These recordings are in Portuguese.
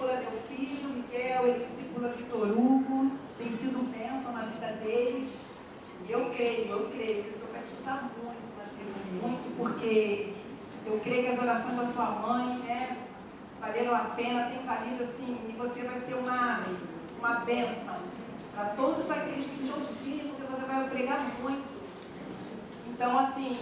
discipula meu filho, Miguel, ele discipula Vitor Hugo, tem sido bênção na vida deles. E eu creio que o Senhor vai te usar muito na vida, muito, porque eu creio que as orações da sua mãe, né, valeram a pena, tem valido assim, e você vai ser uma bênção para todos aqueles que te ouvirem, porque você vai pregar muito. Então, assim,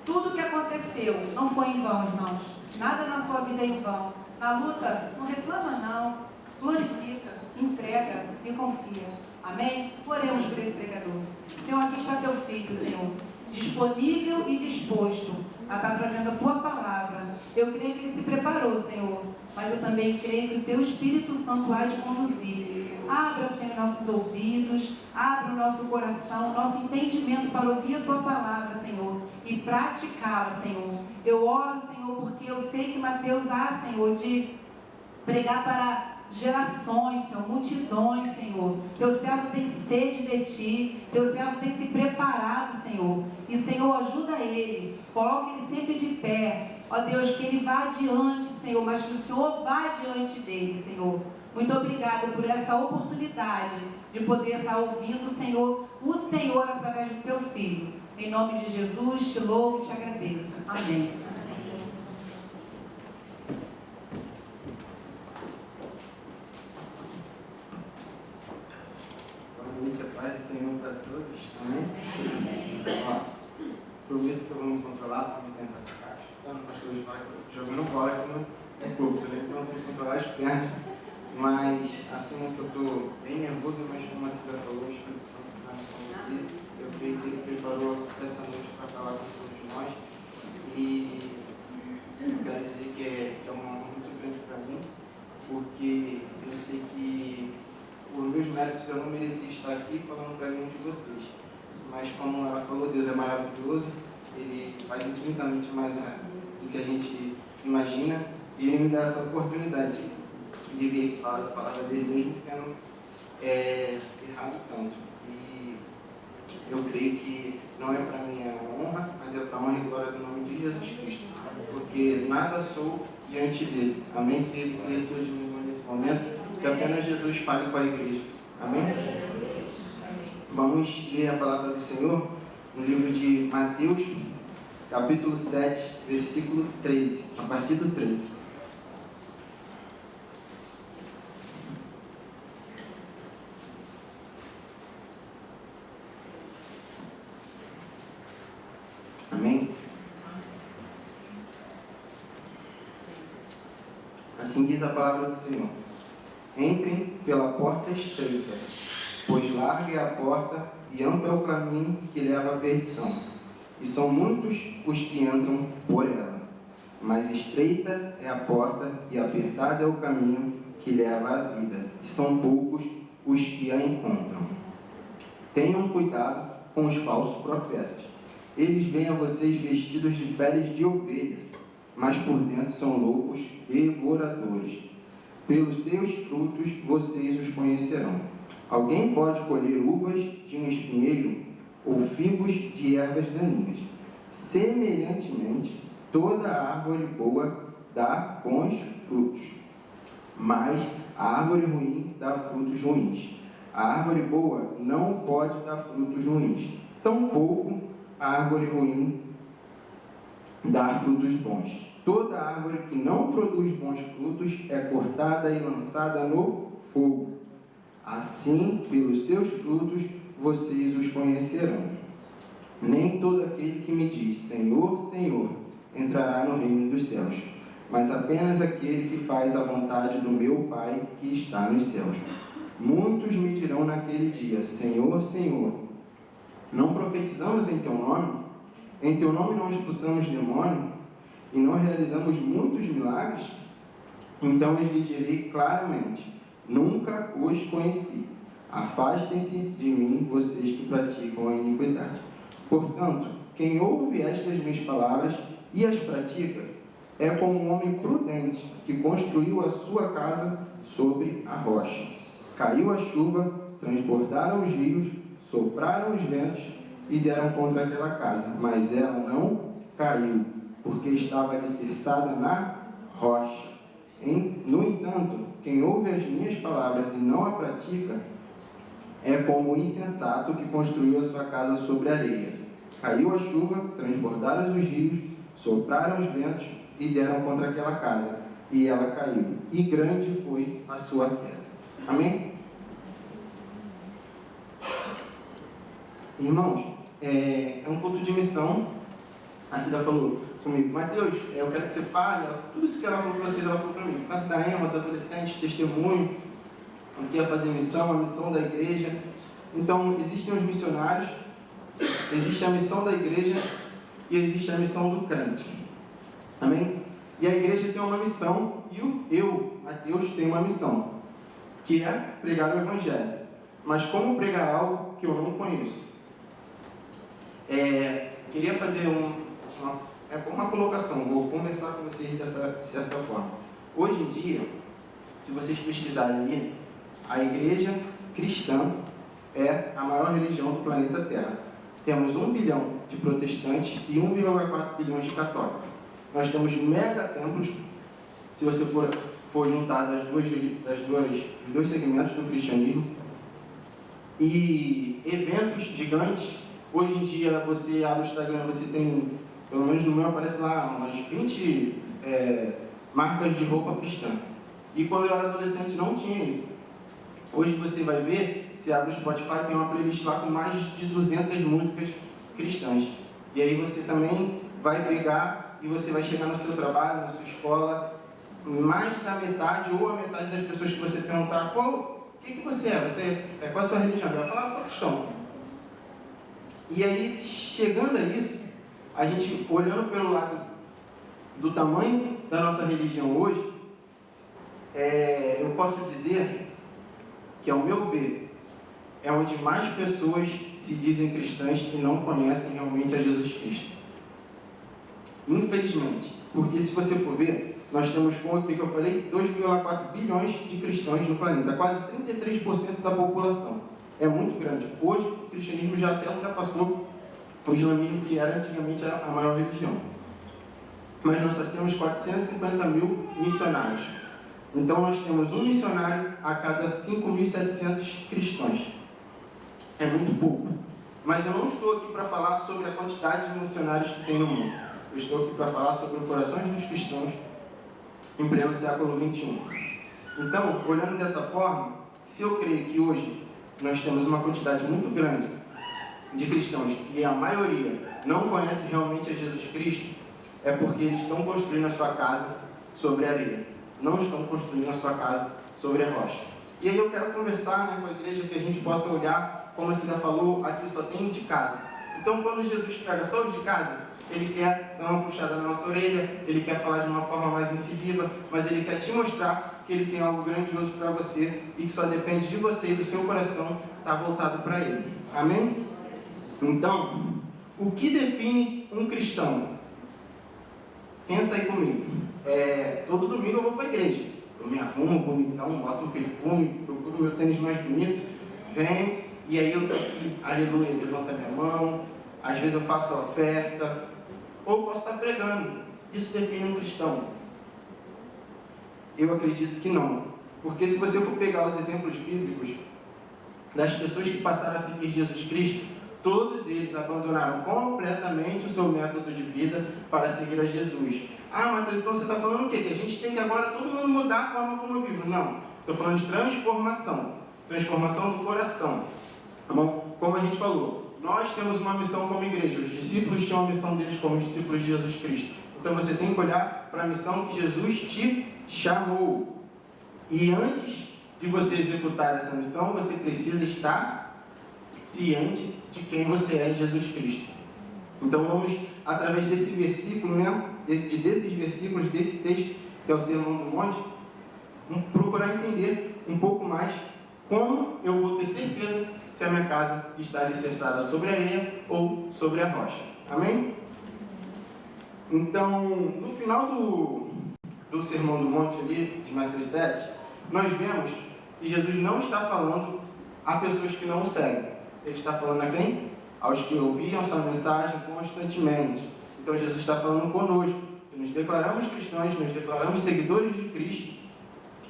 tudo que aconteceu não foi em vão, irmãos. Nada na sua vida é em vão. Na luta, não reclama não. Glorifica, entrega e confia. Amém? Oremos por esse pregador. Senhor, aqui está teu filho, Senhor, disponível e disposto a estar trazendo a tua palavra. Eu creio que ele se preparou, Senhor, mas eu também creio que o teu Espírito Santo há de conduzir. Abra, Senhor, nossos ouvidos, abra o nosso coração, o nosso entendimento para ouvir a tua palavra, Senhor, e praticá-la, Senhor. Eu oro, Senhor, porque eu sei que Mateus há, Senhor, de pregar para gerações, Senhor, multidões, Senhor. Teu servo tem sede de ti, teu servo tem se preparado, Senhor. E, Senhor, ajuda ele, coloca ele sempre de pé. Ó Deus, que ele vá adiante, Senhor, mas que o Senhor vá adiante dele, Senhor. Muito obrigada por essa oportunidade de poder estar ouvindo, Senhor, o Senhor através do teu filho. Em nome de Jesus, te louvo e te agradeço. Amém. Boa noite, a paz do Senhor para todos. Amém? Ó, prometo que eu vou me controlar para me tentar ficar chutando o pastor jogando bola aqui no púlpito, né? Então eu tenho que controlar as pernas. Mas assumo que eu estou bem nervoso, mas como a Cida falou, o Espírito Santo está me aqui. Eu creio que ele preparou essa noite para falar com todos nós. E eu quero dizer que é uma honra muito grande para mim, porque eu sei que por meus méritos eu não merecia estar aqui falando para nenhum de vocês. Mas como ela falou, Deus é maravilhoso, Ele faz infinitamente mais do que a gente imagina, e Ele me dá essa oportunidade de vir falar da palavra dele mesmo tendo errado tanto. E eu creio que não é para minha honra, mas é para a honra e glória do nome de Jesus Cristo, porque nada sou diante dele. Amém? Se ele cresceu de mim nesse momento, que apenas Jesus fale com a igreja. Amém? Vamos ler a palavra do Senhor no livro de Mateus, capítulo 7, versículo 13, a partir do 13. Amém? Assim diz a palavra do Senhor: entrem pela porta estreita, pois larga é a porta e amplo é o caminho que leva à perdição, e são muitos os que entram por ela. Mas estreita é a porta e apertado é o caminho que leva à vida, e são poucos os que a encontram. Tenham cuidado com os falsos profetas. Eles vêm a vocês vestidos de peles de ovelha, mas por dentro são lobos devoradores. Pelos seus frutos vocês os conhecerão. Alguém pode colher uvas de um espinheiro ou figos de ervas daninhas. Semelhantemente, toda árvore boa dá bons frutos, mas a árvore ruim dá frutos ruins. A árvore boa não pode dar frutos ruins, tampouco a árvore ruim dá frutos bons. Toda árvore que não produz bons frutos é cortada e lançada no fogo. Assim, pelos seus frutos, vocês os conhecerão. Nem todo aquele que me diz, Senhor, Senhor, entrará no reino dos céus, mas apenas aquele que faz a vontade do meu Pai que está nos céus. Muitos me dirão naquele dia, Senhor, Senhor, não profetizamos em teu nome? Em teu nome não expulsamos demônio? E não realizamos muitos milagres? Então eu lhes direi claramente, nunca os conheci. Afastem-se de mim, vocês que praticam a iniquidade. Portanto, quem ouve estas minhas palavras e as pratica, é como um homem prudente que construiu a sua casa sobre a rocha. Caiu a chuva, transbordaram os rios, sopraram os ventos e deram contra aquela casa, mas ela não caiu, porque estava alicerçada na rocha. No entanto, quem ouve as minhas palavras e não a pratica, é como o insensato que construiu a sua casa sobre a areia. Caiu a chuva, transbordaram os rios, sopraram os ventos e deram contra aquela casa, e ela caiu. E grande foi a sua queda. Amém? Irmãos, é um culto de missão. A Cida falou comigo: Mateus, eu quero que você fale. Tudo isso que ela falou para vocês, ela falou para mim. Faça da EMA, os adolescentes, testemunho, o que é fazer missão, a missão da igreja. Então, existem os missionários, existe a missão da igreja e existe a missão do crente. Amém? E a igreja tem uma missão e eu, Mateus, tenho uma missão, que é pregar o Evangelho. Mas como pregar algo que eu não conheço? Queria fazer uma colocação, vou conversar com vocês de certa forma. Hoje em dia, se vocês pesquisarem ali, a igreja cristã é a maior religião do planeta Terra. Temos 1 bilhão de protestantes e 1,4 bilhões de católicos. Nós temos mega templos, se você for juntar os dois segmentos do cristianismo, e eventos gigantes. Hoje em dia, você abre o Instagram, você tem, pelo menos no meu, aparece lá umas 20 marcas de roupa cristã. E quando eu era adolescente não tinha isso. Hoje você vai ver, você abre o Spotify, tem uma playlist lá com mais de 200 músicas cristãs. E aí você também vai pegar e você vai chegar no seu trabalho, na sua escola, mais da metade ou a metade das pessoas que você perguntar o que você é? Qual a sua religião? Vai falar, eu sou cristão. E aí, chegando a isso, a gente olhando pelo lado do tamanho da nossa religião hoje, eu posso dizer que, ao meu ver, é onde mais pessoas se dizem cristãs e não conhecem realmente a Jesus Cristo. Infelizmente. Porque se você for ver, nós temos, como eu falei, 2,4 bilhões de cristãos no planeta, quase 33% da população. É muito grande. Hoje, o cristianismo já até ultrapassou o islamismo, que era antigamente a maior religião. Mas nós só temos 450 mil missionários. Então, nós temos um missionário a cada 5.700 cristãos. É muito pouco. Mas eu não estou aqui para falar sobre a quantidade de missionários que tem no mundo. Eu estou aqui para falar sobre o coração dos cristãos em pleno século XXI. Então, olhando dessa forma, se eu creio que hoje nós temos uma quantidade muito grande de cristãos e a maioria não conhece realmente a Jesus Cristo, é porque eles estão construindo a sua casa sobre a areia, não estão construindo a sua casa sobre a rocha. E aí eu quero conversar com a igreja, que a gente possa olhar, como a Cida falou, aqui só tem de casa. Então, quando Jesus pega só os de casa, ele quer dar uma puxada na nossa orelha, ele quer falar de uma forma mais incisiva, mas ele quer te mostrar que ele tem algo grandioso para você e que só depende de você e do seu coração estar voltado para ele. Amém? Então, o que define um cristão? Pensa aí comigo. Todo domingo eu vou para a igreja. Eu me arrumo bonitão, boto um perfume, procuro meu tênis mais bonito, venho e aí eu estou aqui, aleluia, levanto a minha mão, às vezes eu faço a oferta, ou posso estar pregando. Isso define um cristão? Eu acredito que não. Porque se você for pegar os exemplos bíblicos das pessoas que passaram a seguir Jesus Cristo, todos eles abandonaram completamente o seu método de vida para seguir a Jesus. Ah, Mateus, então você está falando o quê? Que a gente tem que agora todo mundo mudar a forma como eu vivo. Não, estou falando de transformação. Transformação do coração. Tá bom? Como a gente falou, nós temos uma missão como igreja. Os discípulos tinham a missão deles como discípulos de Jesus Cristo. Então você tem que olhar para a missão que Jesus te chamou. E antes de você executar essa missão, você precisa estar ciente de quem você é em Jesus Cristo. Então vamos, através desse versículo, desses versículos, desse texto, que é o Sermão do Monte, procurar entender um pouco mais como eu vou ter certeza se a minha casa está alicerçada sobre a areia ou sobre a rocha. Amém? Então, no final do Sermão do Monte ali, de Mateus 7, nós vemos que Jesus não está falando a pessoas que não o seguem. Ele está falando a quem? Aos que ouviam sua mensagem constantemente. Então Jesus está falando conosco, que nos declaramos cristãos, nos declaramos seguidores de Cristo,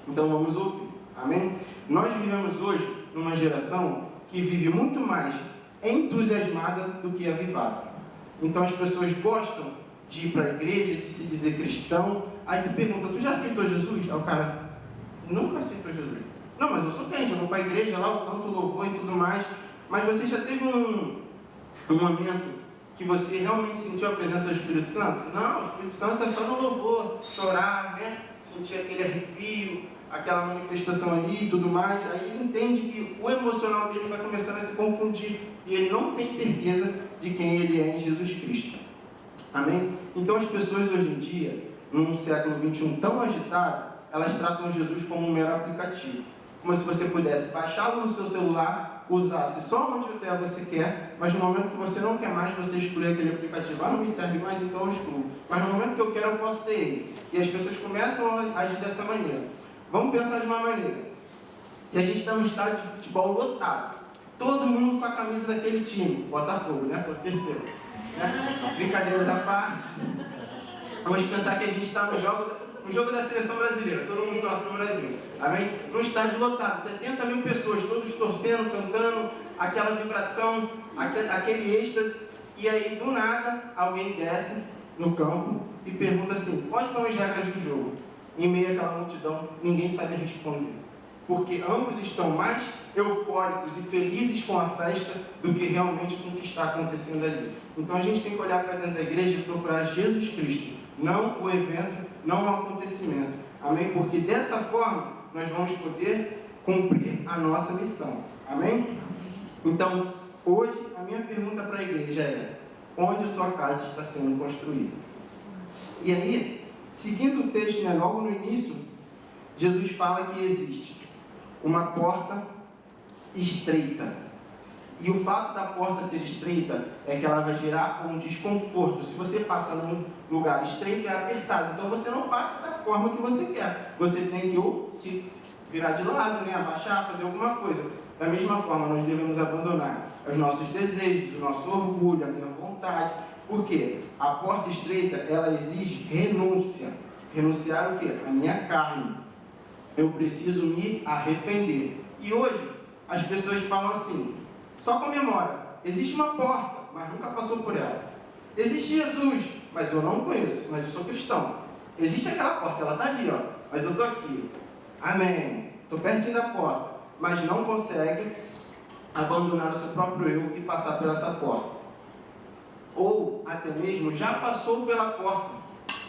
Então vamos ouvir, amém? Nós vivemos hoje numa geração que vive muito mais entusiasmada do que avivada. Então as pessoas gostam de ir para a igreja, de se dizer cristão. Aí tu pergunta, tu já aceitou Jesus? Aí o cara, nunca aceitou Jesus. Não, mas eu sou crente, eu vou para a igreja lá, eu canto louvor e tudo mais. Mas você já teve um momento que você realmente sentiu a presença do Espírito Santo? Não, o Espírito Santo é só no louvor, chorar, né? Sentir aquele arrepio, aquela manifestação ali e tudo mais. Aí ele entende que o emocional dele vai começando a se confundir e ele não tem certeza de quem ele é em Jesus Cristo. Amém? Então as pessoas hoje em dia, num século XXI tão agitado, elas tratam Jesus como um mero aplicativo. Como se você pudesse baixá-lo no seu celular, usasse só onde você quer, mas no momento que você não quer mais, você exclui aquele aplicativo. Ah, não me serve mais, então eu excluo. Mas no momento que eu quero, eu posso ter ele. E as pessoas começam a agir dessa maneira. Vamos pensar de uma maneira. Se a gente está num estádio de futebol lotado, todo mundo com a camisa daquele time, Botafogo, né? Com certeza. Né? Brincadeiras à parte. Vamos pensar que a gente está no jogo da seleção brasileira, todo mundo torce no Brasil, amém? Num estádio lotado, 70 mil pessoas, todos torcendo, cantando, aquela vibração, aquele êxtase, e aí do nada alguém desce no campo e pergunta assim, quais são as regras do jogo? Em meio àquela multidão, ninguém sabe responder, porque ambos estão mais eufóricos e felizes com a festa do que realmente com o que está acontecendo ali. Então a gente tem que olhar para dentro da igreja e procurar Jesus Cristo, não o evento, não o acontecimento. Amém? Porque dessa forma nós vamos poder cumprir a nossa missão. Amém? Então, hoje a minha pergunta para a igreja é: onde a sua casa está sendo construída? E aí, seguindo o texto, né, logo no início, Jesus fala que existe uma porta estreita. E o fato da porta ser estreita é que ela vai gerar um desconforto. Se você passa num lugar estreito, é apertado. Então você não passa da forma que você quer. Você tem que ou se virar de lado, né, abaixar, fazer alguma coisa. Da mesma forma, nós devemos abandonar os nossos desejos, o nosso orgulho, a minha vontade. Por quê? A porta estreita, ela exige renúncia. Renunciar o quê? A minha carne. Eu preciso me arrepender. E hoje, as pessoas falam assim, só comemora. Existe uma porta, mas nunca passou por ela. Existe Jesus, mas eu não conheço, mas eu sou cristão. Existe aquela porta, ela está ali, ó, mas eu estou aqui. Amém. Estou pertinho da porta, mas não consegue abandonar o seu próprio eu e passar por essa porta. Ou até mesmo já passou pela porta,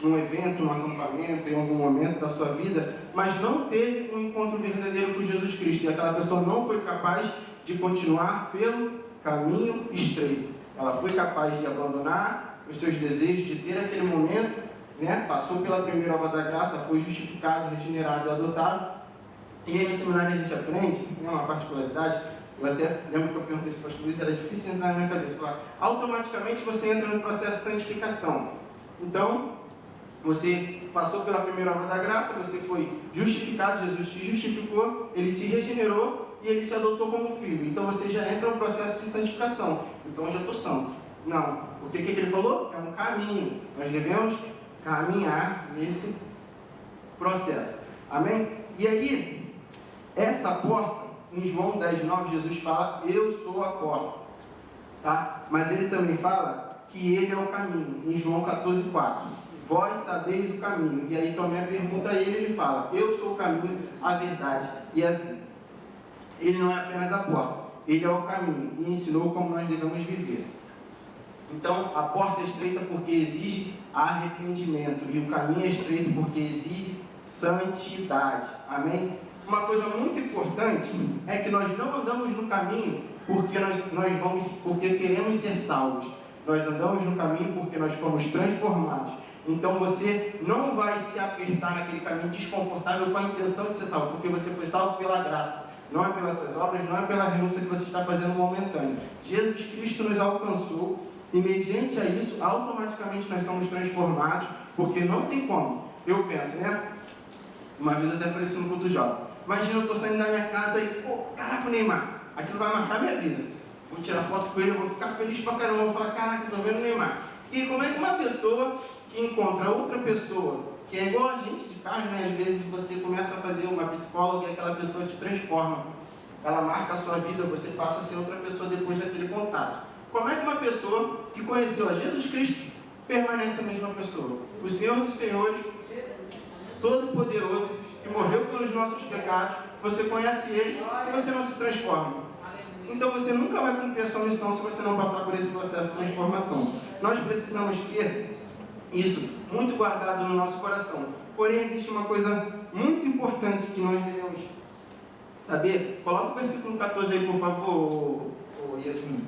num evento, num acampamento, em algum momento da sua vida, mas não teve um encontro verdadeiro com Jesus Cristo. E aquela pessoa não foi capaz de continuar pelo caminho estreito. Ela foi capaz de abandonar os seus desejos, de ter aquele momento, né? Passou pela primeira obra da graça, foi justificado, regenerado e adotado. E aí no seminário a gente aprende, né, uma particularidade, eu até lembro que eu perguntei se o pastor Luiz, era difícil entrar na minha cabeça, falar, automaticamente você entra no processo de santificação. Então, você passou pela primeira obra da graça, você foi justificado, Jesus te justificou, Ele te regenerou e Ele te adotou como filho. Então você já entra no processo de santificação. Então eu já estou santo. Não. Porque o que Ele falou? É um caminho. Nós devemos caminhar nesse processo. Amém? E aí, essa porta, em João 10:9, Jesus fala, eu sou a porta. Tá? Mas Ele também fala que Ele é o caminho, em João 14:4. Vós sabeis o caminho. E aí também a pergunta a ele fala, eu sou o caminho, a verdade e a vida. Ele não é apenas a porta, Ele é o caminho e ensinou como nós devemos viver. Então, a porta é estreita porque exige arrependimento e o caminho é estreito porque exige santidade. Amém? Uma coisa muito importante é que nós não andamos no caminho porque queremos ser salvos. Nós andamos no caminho porque nós fomos transformados. Então você não vai se apertar naquele caminho desconfortável com a intenção de ser salvo, porque você foi salvo pela graça. Não é pelas suas obras, não é pela renúncia que você está fazendo momentânea. Jesus Cristo nos alcançou e mediante a isso, automaticamente nós somos transformados, porque não tem como. Eu penso, né? Uma vez eu até falei isso no culto jovem. Imagina eu estou saindo da minha casa e, caraca, o Neymar, aquilo vai marcar minha vida. Vou tirar foto com ele, eu vou ficar feliz pra caramba, vou falar, caraca, estou vendo o Neymar. E como é que uma pessoa que encontra outra pessoa que é igual a gente de carne, né? Às vezes você começa a fazer uma psicóloga e aquela pessoa te transforma. Ela marca a sua vida, você passa a ser outra pessoa depois daquele contato. Como é que uma pessoa que conheceu a Jesus Cristo permanece a mesma pessoa? O Senhor dos Senhores, Todo-Poderoso, que morreu pelos nossos pecados, você conhece Ele e você não se transforma. Então você nunca vai cumprir a sua missão se você não passar por esse processo de transformação. Nós precisamos ter isso muito guardado no nosso coração. Porém, existe uma coisa muito importante que nós devemos saber. Coloca o versículo 14 aí, por favor, Yasmin.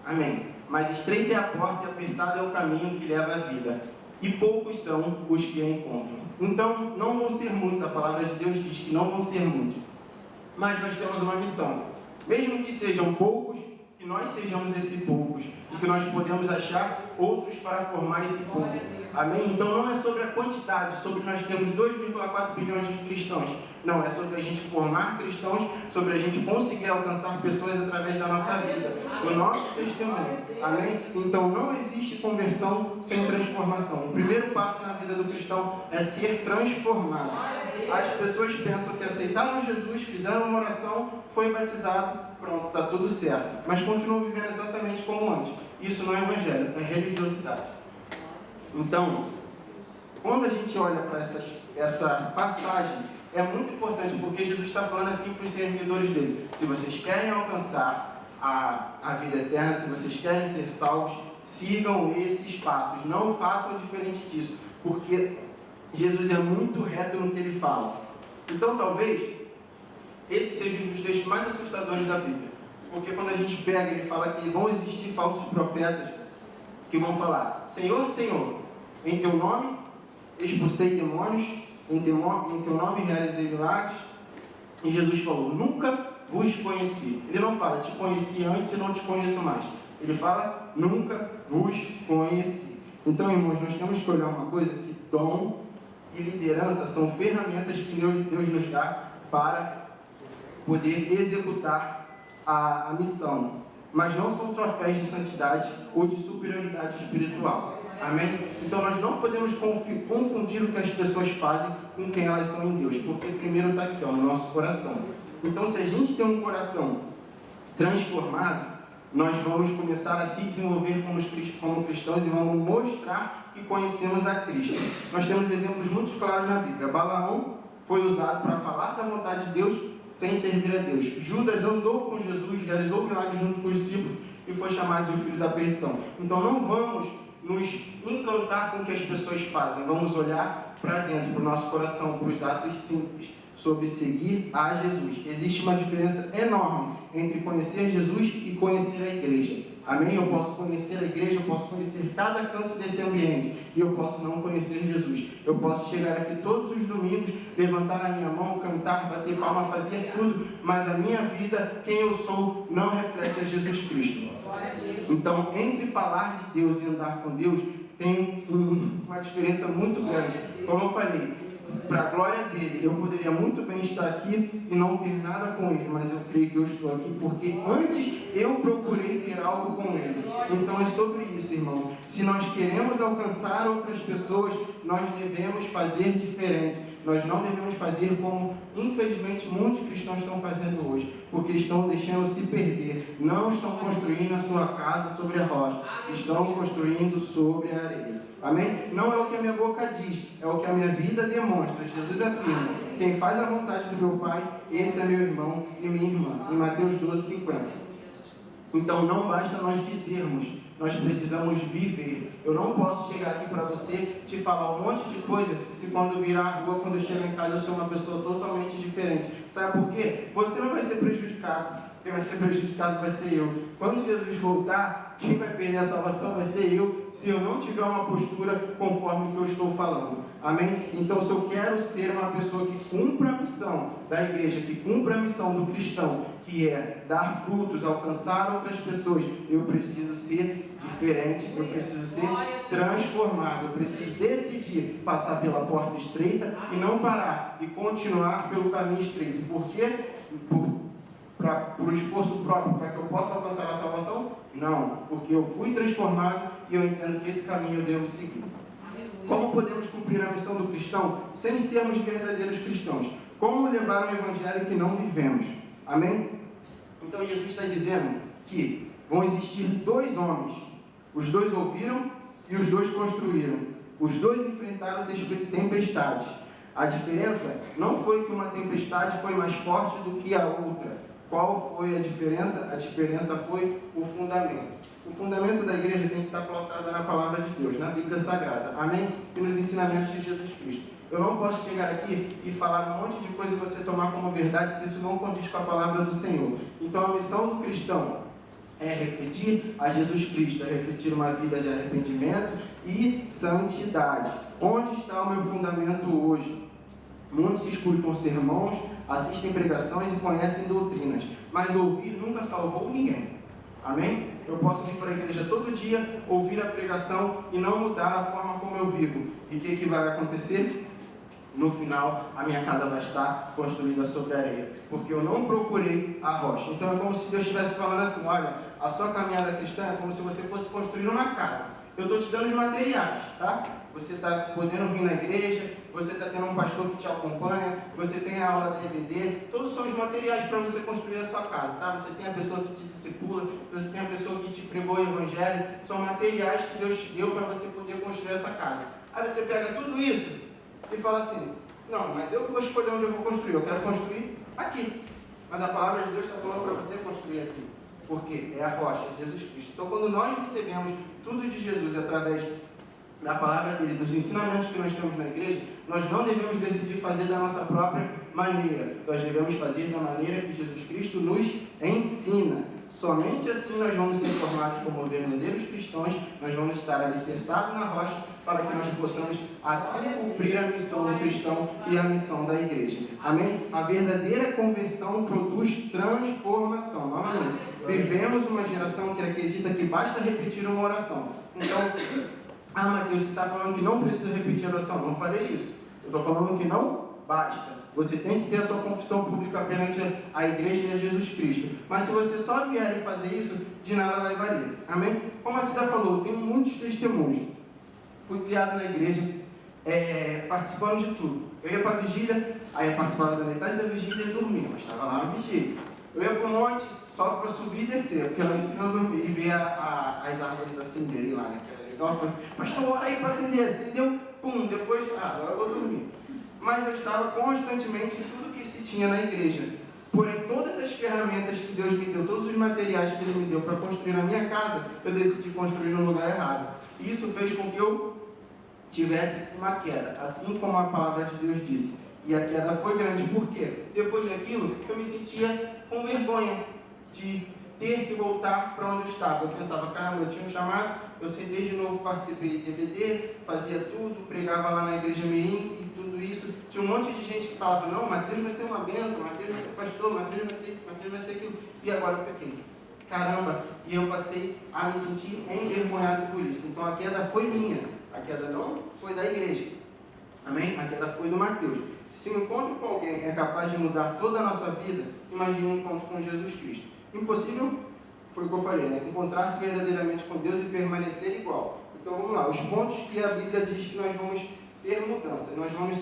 Amém. Mas estreita é a porta e apertado é o caminho que leva à vida, e poucos são os que a encontram. Então, não vão ser muitos, a palavra de Deus diz que não vão ser muitos. Mas nós temos uma missão. Mesmo que sejam poucos, que nós sejamos esses poucos, e que nós podemos achar outros para formar esse povo. Amém? Então não é sobre a quantidade, sobre nós termos 2,4 bilhões de cristãos. Não, é sobre a gente formar cristãos, sobre a gente conseguir alcançar pessoas através da nossa vida, do nosso testemunho. Amém? Então não existe conversão sem transformação. O primeiro passo na vida do cristão é ser transformado. As pessoas pensam que aceitaram Jesus, fizeram uma oração, foi batizado, pronto, está tudo certo. Mas continuam vivendo exatamente como antes. Isso não é evangelho, é religiosidade. Então, quando a gente olha para essa passagem, é muito importante, porque Jesus está falando assim para os seguidores dele. Se vocês querem alcançar a vida eterna, se vocês querem ser salvos, sigam esses passos. Não façam diferente disso, porque Jesus é muito reto no que ele fala. Então, talvez, esse seja um dos textos mais assustadores da Bíblia. Porque quando a gente pega, ele fala que vão existir falsos profetas que vão falar: Senhor, Senhor, em teu nome expulsei demônios, em teu nome realizei milagres. E Jesus falou: nunca vos conheci. Ele não fala: te conheci antes e não te conheço mais. Ele fala: nunca vos conheci. Então, irmãos, nós temos que olhar uma coisa, que dom e liderança são ferramentas que Deus nos dá para poder executar a missão, mas não são troféus de santidade ou de superioridade espiritual. Amém? Então nós não podemos confundir o que as pessoas fazem com quem elas são em Deus, porque primeiro está aqui, no nosso coração. Então, se a gente tem um coração transformado, nós vamos começar a se desenvolver como cristãos e vamos mostrar que conhecemos a Cristo. Nós temos exemplos muito claros na Bíblia. Balaão foi usado para falar da vontade de Deus sem servir a Deus. Judas andou com Jesus, realizou milagres junto com os discípulos e foi chamado de filho da perdição. Então não vamos nos encantar com o que as pessoas fazem, vamos olhar para dentro, para o nosso coração, para os atos simples, sobre seguir a Jesus. Existe uma diferença enorme entre conhecer Jesus e conhecer a igreja. Amém? Eu posso conhecer a igreja, eu posso conhecer cada canto desse ambiente, e eu posso não conhecer Jesus. Eu posso chegar aqui todos os domingos, levantar a minha mão, cantar, bater palma, fazer tudo, mas a minha vida, quem eu sou, não reflete a Jesus Cristo. Então, entre falar de Deus e andar com Deus, tem uma diferença muito grande. Como eu falei, para a glória dele, eu poderia muito bem estar aqui e não ter nada com ele, mas eu creio que eu estou aqui porque antes eu procurei ter algo com ele. Então é sobre isso, irmão. Se nós queremos alcançar outras pessoas, nós devemos fazer diferente. Nós não devemos fazer como, infelizmente, muitos cristãos estão fazendo hoje, porque estão deixando se perder. Não estão construindo a sua casa sobre a rocha, estão construindo sobre a areia. Amém? Não é o que a minha boca diz, é o que a minha vida demonstra. Jesus afirma: quem faz a vontade do meu Pai, esse é meu irmão e minha irmã. Em Mateus 12:50. Então não basta nós dizermos, nós precisamos viver. Eu não posso chegar aqui para você, te falar um monte de coisa, se quando virar a rua, quando eu chegar em casa, eu sou uma pessoa totalmente diferente. Sabe por quê? Você não vai ser prejudicado. Quem vai ser prejudicado vai ser eu. Quando Jesus voltar, quem vai perder a salvação vai ser eu, se eu não tiver uma postura conforme o que eu estou falando. Amém? Então, se eu quero ser uma pessoa que cumpra a missão da igreja, que cumpra a missão do cristão, que é dar frutos, alcançar outras pessoas, eu preciso ser diferente, eu preciso ser transformado, eu preciso decidir passar pela porta estreita e não parar, e continuar pelo caminho estreito. Por quê? Para por esforço próprio, para que eu possa alcançar a salvação? Não, porque eu fui transformado e eu entendo que esse caminho eu devo seguir. Como podemos cumprir a missão do cristão sem sermos verdadeiros cristãos? Como levar um evangelho que não vivemos? Amém? Então Jesus está dizendo que vão existir dois homens. Os dois ouviram e os dois construíram. Os dois enfrentaram tempestades. A diferença não foi que uma tempestade foi mais forte do que a outra. Qual foi a diferença? A diferença foi o fundamento. O fundamento da igreja tem que estar pautado na palavra de Deus, na Bíblia Sagrada. Amém? E nos ensinamentos de Jesus Cristo. Eu não posso chegar aqui e falar um monte de coisa e você tomar como verdade se isso não condiz com a palavra do Senhor. Então a missão do cristão é refletir a Jesus Cristo, é refletir uma vida de arrependimento e santidade. Onde está o meu fundamento hoje? Muitos escutam sermões, assistem pregações e conhecem doutrinas, mas ouvir nunca salvou ninguém. Amém? Eu posso vir para a igreja todo dia, ouvir a pregação e não mudar a forma como eu vivo. E o que vai acontecer? No final, a minha casa vai estar construída sobre a areia, porque eu não procurei a rocha. Então é como se Deus estivesse falando assim: olha, a sua caminhada cristã é como se você fosse construir uma casa. Eu estou te dando os materiais, tá? Você está podendo vir na igreja, você está tendo um pastor que te acompanha, você tem a aula da EBD, todos são os materiais para você construir a sua casa, tá? Você tem a pessoa que te discipula, você tem a pessoa que te pregou o evangelho, são materiais que Deus te deu para você poder construir essa casa. Aí você pega tudo isso e fala assim: não, mas eu vou escolher onde eu vou construir, eu quero construir aqui. Mas a palavra de Deus está falando para você construir aqui. Porque é a rocha, Jesus Cristo. Então, quando nós recebemos tudo de Jesus através da palavra dele, dos ensinamentos que nós temos na igreja, nós não devemos decidir fazer da nossa própria maneira. Nós devemos fazer da maneira que Jesus Cristo nos ensina. Somente assim nós vamos ser formados como verdadeiros cristãos, nós vamos estar alicerçados na rocha, para que nós possamos assim cumprir a missão do cristão e a missão da igreja. Amém? A verdadeira conversão produz transformação. Novamente, vivemos uma geração que acredita que basta repetir uma oração. Então, Mateus, você está falando que não precisa repetir a oração. Não falei isso. Eu estou falando que não basta. Você tem que ter a sua confissão pública perante a igreja e a Jesus Cristo. Mas se você só vier e fazer isso, de nada vai valer. Amém? Como a Cida falou, eu tenho muitos testemunhos. Fui criado na igreja, participando de tudo. Eu ia para a vigília, aí eu participava da metade da vigília e dormia, mas estava lá na vigília. Eu ia para o monte, só para subir e descer, porque lá em cima eu dormia e ver as árvores acenderem lá, né? Que era legal. Eu falei: pastor, ora aí para acender. Acendeu, pum, depois, agora eu vou dormir. Mas eu estava constantemente em tudo que se tinha na igreja. Porém, todas as ferramentas que Deus me deu, todos os materiais que Ele me deu para construir na minha casa, eu decidi construir no lugar errado. E isso fez com que eu tivesse uma queda, assim como a palavra de Deus disse. E a queda foi grande. Por quê? Depois daquilo, eu me sentia com vergonha de ter que voltar para onde eu estava. Eu pensava: caramba, eu tinha um chamado, eu sentei de novo, participei de EBD, fazia tudo, pregava lá na igreja Mirim e tudo isso. Tinha um monte de gente que falava: não, Mateus vai ser uma bênção, Mateus vai ser pastor, Mateus vai ser isso, Mateus vai ser aquilo. E agora eu pequei. Caramba, e eu passei a me sentir envergonhado por isso. Então a queda foi minha, a queda não foi da igreja. Amém? A queda foi do Mateus. Se um encontro com alguém é capaz de mudar toda a nossa vida, imagine um encontro com Jesus Cristo. Impossível, foi o que eu falei, né? Encontrar-se verdadeiramente com Deus e permanecer igual. Então vamos lá, os pontos que a Bíblia diz que nós vamos ter mudança. Nós vamos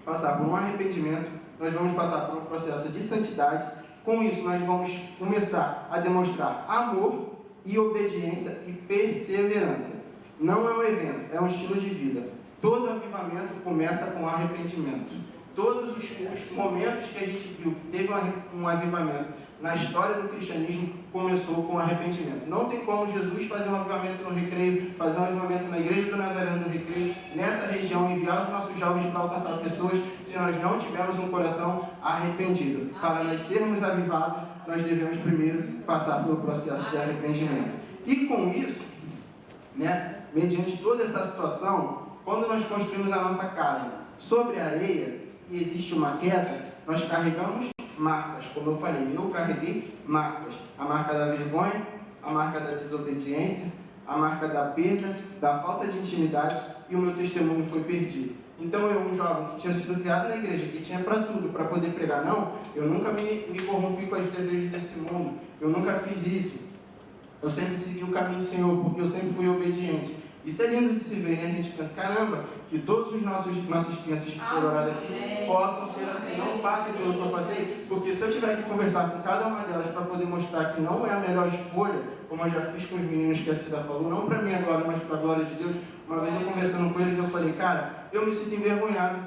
passar por um arrependimento, nós vamos passar por um processo de santidade. Com isso nós vamos começar a demonstrar amor e obediência e perseverança. Não é um evento, é um estilo de vida. Todo avivamento começa com arrependimento. Todos os momentos que a gente viu que teve um avivamento na história do cristianismo começou com arrependimento. Não tem como Jesus fazer um avivamento no Recreio, fazer um avivamento na igreja do Nazareno do Recreio, nessa região, enviar os nossos jovens para alcançar pessoas, se nós não tivermos um coração arrependido. Para nós sermos avivados, nós devemos primeiro passar pelo processo de arrependimento. E com isso, né, mediante toda essa situação, quando nós construímos a nossa casa sobre a areia e existe uma queda, nós carregamos marcas. Como eu falei, eu carreguei marcas. A marca da vergonha, a marca da desobediência, a marca da perda, da falta de intimidade, e o meu testemunho foi perdido. Então eu, um jovem que tinha sido criado na igreja, que tinha para tudo, para poder pregar, não, eu nunca me corrompi com os desejos desse mundo, eu nunca fiz isso. Eu sempre segui o caminho do Senhor, porque eu sempre fui obediente. Isso é lindo de se ver, né? A gente pensa, caramba, que todos os nossas crianças que foram oradas aqui possam ser assim, não passem pelo que eu passei, porque se eu tiver que conversar com cada uma delas para poder mostrar que não é a melhor escolha, como eu já fiz com os meninos que a Cida falou, não para minha glória, mas para a glória de Deus, uma vez eu conversando com eles, eu falei, cara, eu me sinto envergonhado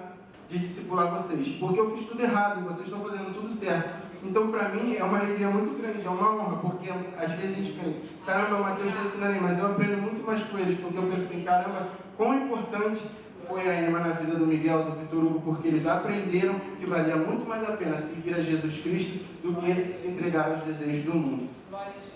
de discipular vocês, porque eu fiz tudo errado, vocês estão fazendo tudo certo. Então, para mim, é uma alegria muito grande, é uma honra, porque às vezes a gente pensa, caramba, o Mateus está ensinando aí, mas eu aprendo muito mais com eles, porque eu penso assim, caramba, quão importante foi a Ema na vida do Miguel, do Vitor Hugo, porque eles aprenderam que valia muito mais a pena seguir a Jesus Cristo do que se entregar aos desejos do mundo.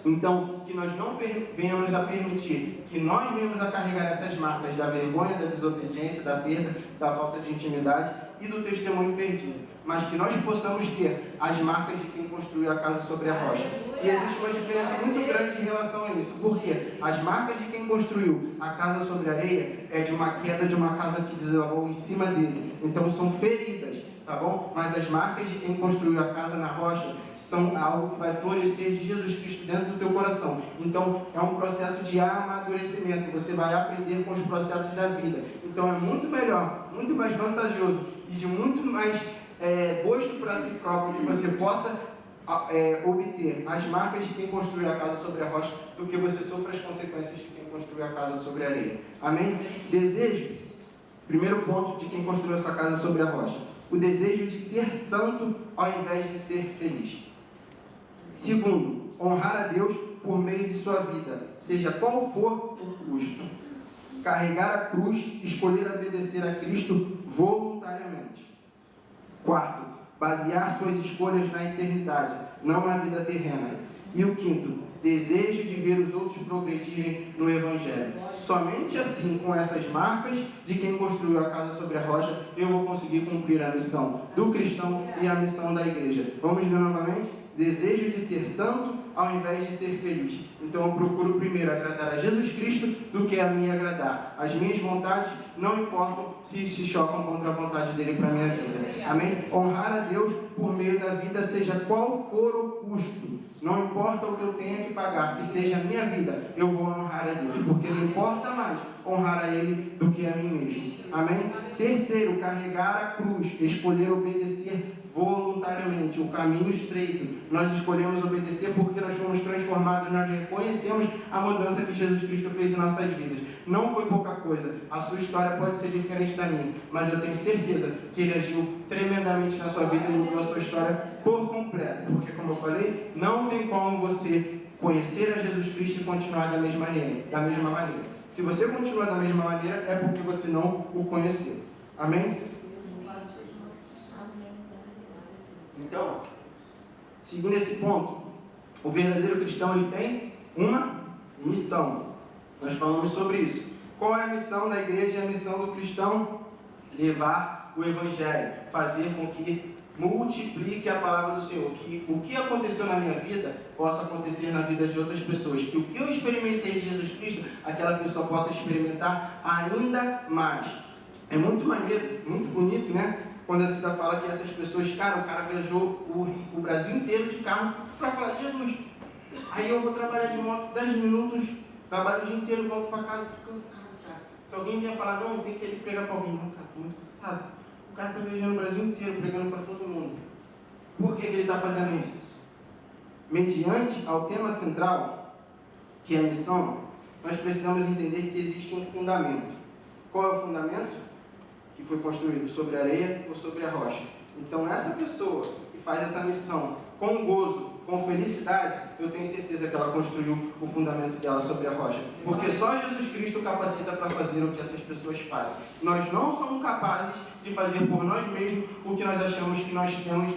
Então, que nós não venhamos a permitir que nós venhamos a carregar essas marcas da vergonha, da desobediência, da perda, da falta de intimidade e do testemunho perdido, mas que nós possamos ter as marcas de quem construiu a casa sobre a rocha. E existe uma diferença muito grande em relação a isso, porque as marcas de quem construiu a casa sobre a areia é de uma queda de uma casa que desabou em cima dele, então são feridas, tá bom? Mas as marcas de quem construiu a casa na rocha são algo que vai florescer de Jesus Cristo dentro do teu coração. Então, é um processo de amadurecimento. Você vai aprender com os processos da vida. Então, é muito melhor, muito mais vantajoso e de muito mais gosto para si próprio que você possa obter as marcas de quem construiu a casa sobre a rocha do que você sofra as consequências de quem construiu a casa sobre a areia. Amém? Desejo, primeiro ponto de quem construiu essa casa sobre a rocha. O desejo de ser santo ao invés de ser feliz. Segundo, honrar a Deus por meio de sua vida, seja qual for o custo. Carregar a cruz, escolher obedecer a Cristo voluntariamente. Quarto, basear suas escolhas na eternidade, não na vida terrena. E o quinto, desejo de ver os outros progredirem no Evangelho. Somente assim, com essas marcas de quem construiu a casa sobre a rocha, eu vou conseguir cumprir a missão do cristão e a missão da igreja. Vamos ler novamente? Desejo de ser santo ao invés de ser feliz. Então eu procuro primeiro agradar a Jesus Cristo do que a mim agradar. As minhas vontades não importam se chocam contra a vontade dele para a minha vida. Amém? Honrar a Deus por meio da vida, seja qual for o custo. Não importa o que eu tenha que pagar, que seja a minha vida, eu vou honrar a Deus, porque me importa mais honrar a Ele do que a mim mesmo. Amém? Terceiro, carregar a cruz, escolher obedecer voluntariamente, o caminho estreito. Nós escolhemos obedecer porque nós fomos transformados, nós reconhecemos a mudança que Jesus Cristo fez em nossas vidas. Não foi pouca coisa, a sua história pode ser diferente da minha, mas eu tenho certeza que Ele agiu tremendamente na sua vida e mudou a sua história por completo, porque como eu falei, não tem como você conhecer a Jesus Cristo e continuar da mesma maneira. Se você continua da mesma maneira, é porque você não o conheceu. Amém? Então, seguindo esse ponto, o verdadeiro cristão ele tem uma missão. Nós falamos sobre isso. Qual é a missão da igreja e a missão do cristão? Levar o Evangelho, fazer com que multiplique a palavra do Senhor, que o que aconteceu na minha vida possa acontecer na vida de outras pessoas, que o que eu experimentei de Jesus Cristo, aquela pessoa possa experimentar ainda mais. É muito maneiro, muito bonito, né? Quando a Cida fala que essas pessoas, cara, o cara viajou o Brasil inteiro de carro para falar de Jesus. Aí eu vou trabalhar de moto 10 minutos, trabalho o dia inteiro, volto para casa, tô cansado, cara. Se alguém vier falar, não, tem que ir pregar para alguém, não, cara, tô muito cansado. O cara está viajando o Brasil inteiro, pregando para todo mundo. Por que ele está fazendo isso? Mediante ao tema central, que é a missão, nós precisamos entender que existe um fundamento. Qual é o fundamento? Que foi construído sobre a areia ou sobre a rocha. Então essa pessoa que faz essa missão com gozo, com felicidade, eu tenho certeza que ela construiu o fundamento dela sobre a rocha. Porque só Jesus Cristo capacita para fazer o que essas pessoas fazem. Nós não somos capazes de fazer por nós mesmos o que nós achamos que nós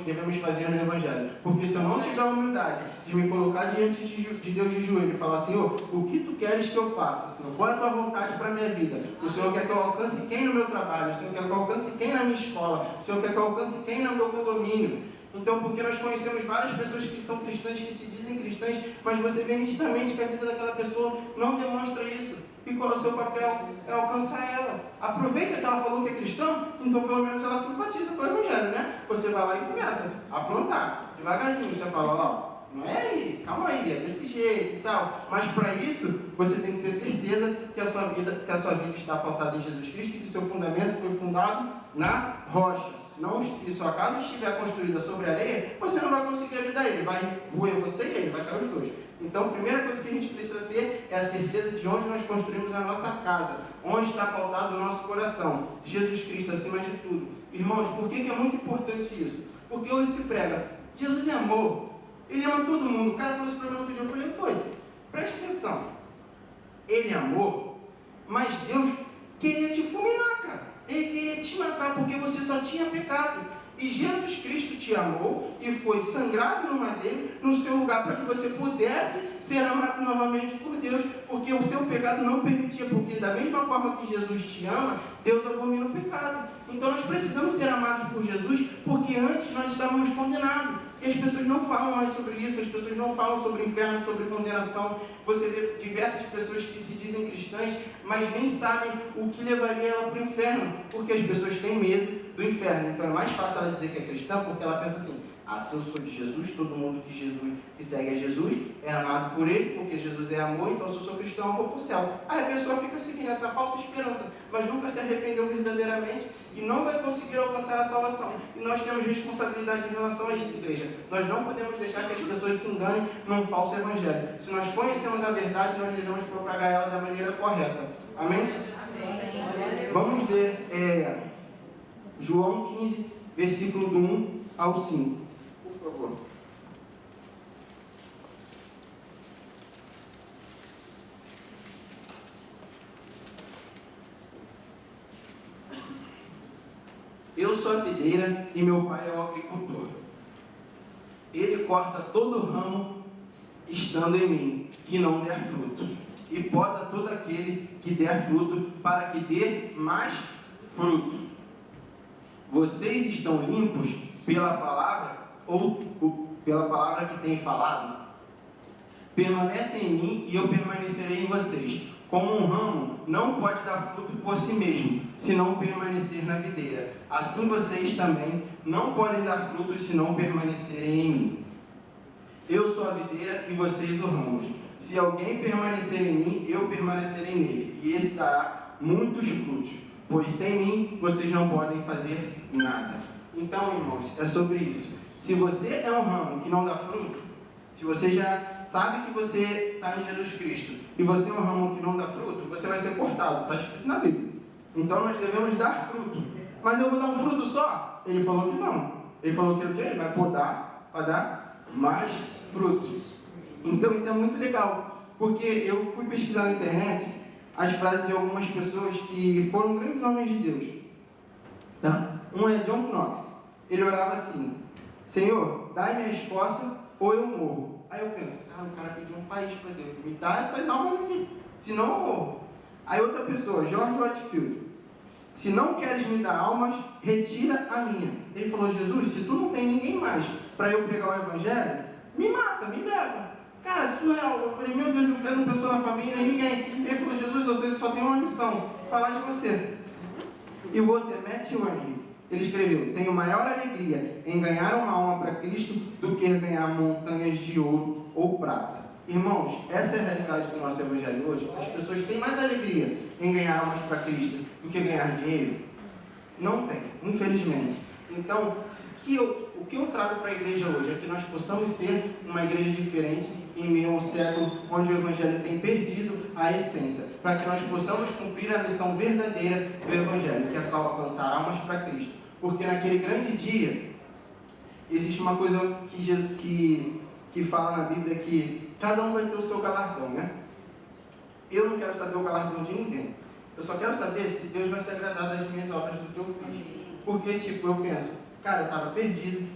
devemos fazer no Evangelho. Porque se eu não tiver a humildade de me colocar diante de Deus de joelho e falar, Senhor, o que Tu queres que eu faça? Senhor, qual é a Tua vontade para a minha vida? O Senhor quer que eu alcance quem no meu trabalho? O Senhor quer que eu alcance quem na minha escola? O Senhor quer que eu alcance quem no meu condomínio? Então, porque nós conhecemos várias pessoas que são cristãs, que se dizem cristãs, mas você vê nitidamente que a vida daquela pessoa não demonstra isso. E qual é o seu papel? É alcançar ela. Aproveita que ela falou que é cristã, então pelo menos ela simpatiza com o Evangelho, né? Você vai lá e começa a plantar, devagarzinho. Você fala, ó, não é aí, calma aí, é desse jeito e tal. Mas para isso, você tem que ter certeza que a sua vida está pautada em Jesus Cristo e que seu fundamento foi fundado na rocha. Não, se sua casa estiver construída sobre areia, você não vai conseguir ajudar ele. Vai roer você e ele, vai cair os dois. Então, a primeira coisa que a gente precisa ter é a certeza de onde nós construímos a nossa casa. Onde está pautado o nosso coração. Jesus Cristo acima de tudo. Irmãos, por que é muito importante isso? Porque hoje se prega, Jesus é amor. Ele ama todo mundo. O cara falou isso para mim outro dia, eu falei, doido, presta atenção. Ele é amor, mas Deus queria te fulminar, cara. Ele queria te matar porque você só tinha pecado. E Jesus Cristo te amou e foi sangrado no madeiro no seu lugar para que você pudesse ser amado novamente por Deus, porque o seu pecado não permitia, porque da mesma forma que Jesus te ama, Deus abomina o pecado. Então nós precisamos ser amados por Jesus, porque antes nós estávamos condenados. E as pessoas não falam mais sobre isso, as pessoas não falam sobre inferno, sobre condenação. Você vê diversas pessoas que se dizem cristãs, mas nem sabem o que levaria ela para o inferno, porque as pessoas têm medo do inferno. Então é mais fácil ela dizer que é cristã, porque ela pensa assim, se eu sou de Jesus, todo mundo que segue a Jesus é amado por ele, porque Jesus é amor, então se eu sou cristão eu vou para o céu. Aí a pessoa fica seguindo essa falsa esperança, mas nunca se arrependeu verdadeiramente e não vai conseguir alcançar a salvação. E nós temos responsabilidade em relação a isso, igreja. Nós não podemos deixar que as pessoas se enganem num falso evangelho. Se nós conhecemos a verdade, nós devemos propagar ela da maneira correta. Amém? Amém. Vamos ver João 15, versículo do 1 ao 5. Por favor. Eu sou a videira e meu pai é o agricultor. Ele corta todo ramo estando em mim, que não der fruto, e poda todo aquele que der fruto, para que dê mais fruto. Vocês estão limpos pela palavra ou pela palavra que tenho falado? Permanecem em mim e eu permanecerei em vocês. Como um ramo não pode dar fruto por si mesmo, se não permanecer na videira, assim vocês também não podem dar frutos se não permanecerem em mim. Eu sou a videira e vocês os ramos. Se alguém permanecer em mim, eu permanecerei nele, e esse dará muitos frutos, pois sem mim vocês não podem fazer nada. Então, irmãos, é sobre isso. Se você é um ramo que não dá fruto, se você já sabe que você está em Jesus Cristo e você é um ramo que não dá fruto, você vai ser cortado, está escrito na Bíblia. Então nós devemos dar fruto. Mas eu vou dar um fruto só? Ele falou que não. Ele falou que o quê? Ele vai podar para dar mais frutos. Então isso é muito legal, porque eu fui pesquisar na internet as frases de algumas pessoas que foram grandes homens de Deus. Tá? Um é John Knox. Ele orava assim: Senhor, dai-me a resposta ou eu morro. Aí eu penso, o cara pediu um país para Deus, me dá essas almas aqui, senão eu morro. Aí outra pessoa, George Whitefield: se não queres me dar almas, retira a minha. Ele falou: Jesus, se tu não tem ninguém mais para eu pregar o evangelho, me mata, me leva. Cara, surreal. Eu falei: meu Deus, eu não pensou na família, ninguém. Ele falou: Jesus, eu só tenho uma missão, falar de você. E o outro é Matthew Henry. Ele escreveu: tenho maior alegria em ganhar uma alma para Cristo do que ganhar montanhas de ouro ou prata. Irmãos, essa é a realidade do nosso evangelho hoje. As pessoas têm mais alegria em ganhar almas para Cristo do que ganhar dinheiro? Não tem, infelizmente. Então, o que eu trago para a igreja hoje é que nós possamos ser uma igreja diferente em meio a um século onde o evangelho tem perdido a essência, para que nós possamos cumprir a missão verdadeira do evangelho, que é alcançar almas para Cristo. Porque naquele grande dia existe uma coisa que fala na Bíblia, que cada um vai ter o seu galardão, né? Eu não quero saber o galardão de ninguém. Eu só quero saber se Deus vai se agradar das minhas obras, do que eu fiz. Porque, eu penso, cara, eu estava perdido,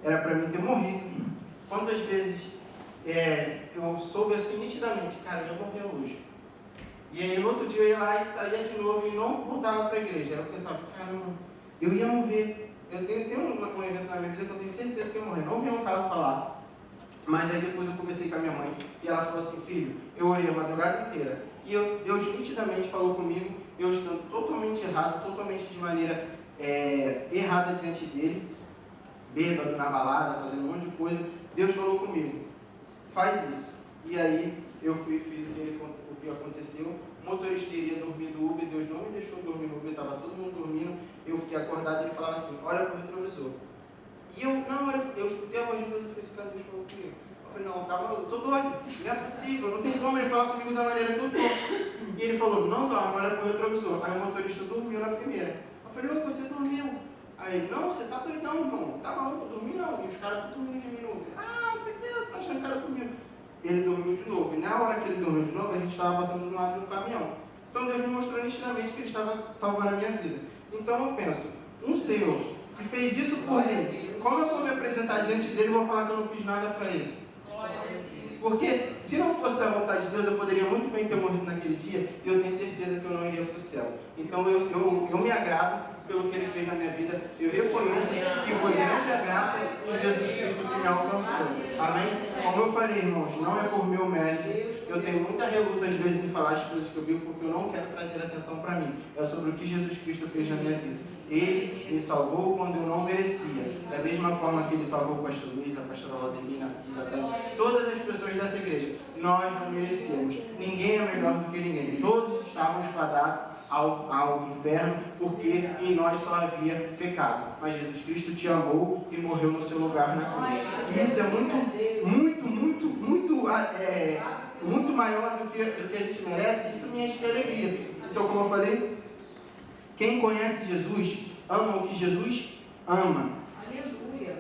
era para mim ter morrido. Quantas vezes eu soube assim nitidamente, cara, eu ia morrer hoje. E aí no outro dia eu ia lá e saía de novo e não voltava para a igreja. Aí eu pensava, caramba, eu ia morrer, eu tenho um evento na minha vida que eu tenho certeza que eu morri. Não vi um caso falar. Mas aí depois eu conversei com a minha mãe e ela falou assim, filho, eu orei a madrugada inteira. E Deus nitidamente falou comigo, eu estando totalmente errado, totalmente de maneira errada diante dele, bêbado, na balada, fazendo um monte de coisa. Deus falou comigo, faz isso. E aí eu fui e fiz o que aconteceu. O motorista iria dormir no Uber, Deus não me deixou dormir no Uber, estava todo mundo dormindo. Eu fiquei acordado e ele falava assim, olha para o retrovisor. E eu escutei a voz de Deus e falei, esse cara Deus falou comigo. Eu falei, não, tá maluco, eu tô doido, não é possível, não tem como ele falar comigo da maneira que eu tô. E ele falou, não dorme, olha para o retrovisor. Aí o motorista dormiu na primeira. Eu falei, ô, você dormiu. Aí ele, não, você tá doidão, irmão, tá maluco, eu dormi não. E os caras estão dormindo de mim no Uber. Ah, você tá achando que o cara dormiu. Ele dormiu de novo. E na hora que ele dormiu de novo, a gente estava passando do lado de um caminhão. Então Deus me mostrou nitidamente que ele estava salvando a minha vida. Então eu penso, um Senhor que fez isso por mim, como eu vou me apresentar diante dele e vou falar que eu não fiz nada para ele? Porque se não fosse da vontade de Deus, eu poderia muito bem ter morrido naquele dia e eu tenho certeza que eu não iria para o céu. Então eu me agrado pelo que ele fez na minha vida. Eu reconheço que foi grande a graça de Jesus Cristo que me alcançou. Amém? Como eu falei, irmãos, não é por meu mérito. Eu tenho muita reluta às vezes em falar as coisas que eu vi, porque eu não quero trazer atenção para mim. É sobre o que Jesus Cristo fez na minha vida. Ele me salvou quando eu não merecia. Da mesma forma que ele salvou o pastor Luiz, a pastora Laudelina, a Cida, todas as pessoas dessa igreja. Nós não merecemos. Ninguém é melhor do que ninguém. Todos estávamos fadados ao inferno, porque em nós só havia pecado. Mas Jesus Cristo te amou e morreu no seu lugar na cruz. E isso é muito maior do que a gente merece. Isso me enche de alegria. Então, como eu falei, quem conhece Jesus ama o que Jesus ama. Aleluia.